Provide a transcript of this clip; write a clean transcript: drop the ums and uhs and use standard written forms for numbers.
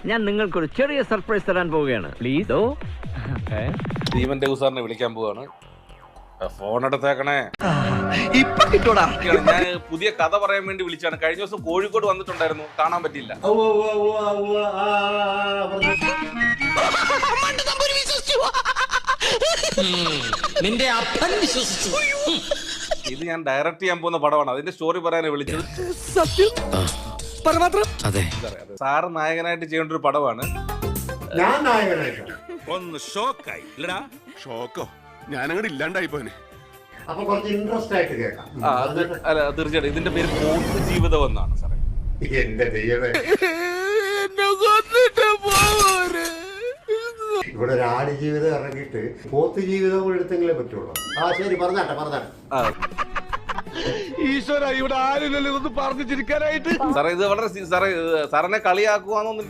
ഞാൻ നിങ്ങൾക്കൊരു ചെറിയ സർപ്രൈസ് തരാൻ പോവുകയാണ്. പ്ലീസ്. സ്റ്റീവൻ ഡേവ് സാറിനെ വിളിക്കാൻ പോവാണ്. ഫോൺ എടുത്തേക്കണേ. ഇപ്പൊ കിട്ടൂടാ. ഞാൻ പുതിയ കഥ പറയാൻ വേണ്ടി വിളിച്ചാണ്. കഴിഞ്ഞ ദിവസം കോഴിക്കോട് വന്നിട്ടുണ്ടായിരുന്നു, കാണാൻ പറ്റിയില്ല. നിന്റെ അപ്പൻ വിശ്വസിച്ചു. ഇത് ഞാൻ ഡയറക്റ്റ് ചെയ്യാൻ പോകുന്ന പടമാണ്. അതിന്റെ സ്റ്റോറി പറയാനാണ് വിളിച്ചത്. സത്യം അതെ, സാറ് നായകനായിട്ട് ചെയ്യേണ്ട ഒരു പടമാണ്. ഞാൻ നായകനായിട്ടാണ്. ഒന്ന് ഷോക്കായി ഇല്ലടാ. ഷോക്കോ? ഞാനങ്ങോട്ട് ഇല്ലാണ്ടായി പോനെ. അപ്പൊ കുറച്ച് ഇൻട്രസ്റ്റ് ആയിട്ട് കേൾക്കാം. അല്ല, തീർച്ചയായിട്ടും ഇതിന്റെ പേര് പോത്ത് ജീവിതം എന്നാണ് സാറേ. എന്റെ ദൈവമേ, ഇവിടെ ഒരു ആട് ജീവിതം ഇറങ്ങിയിട്ട് പോത്ത് ജീവിതം കൂടെ എടുത്തെങ്കിലേ പറ്റുള്ളൂ. ശരി, പറഞ്ഞാട്ടെ. ഈശ്വര, ഇവിടെ ആരില്ലല്ലോ ഇതൊന്ന് പറഞ്ഞു ചിരിക്കാനായിട്ട്. സാറേ, ഇത് വളരെ സാറേ സാറിനെ കളിയാക്കുവാന്നൊന്നും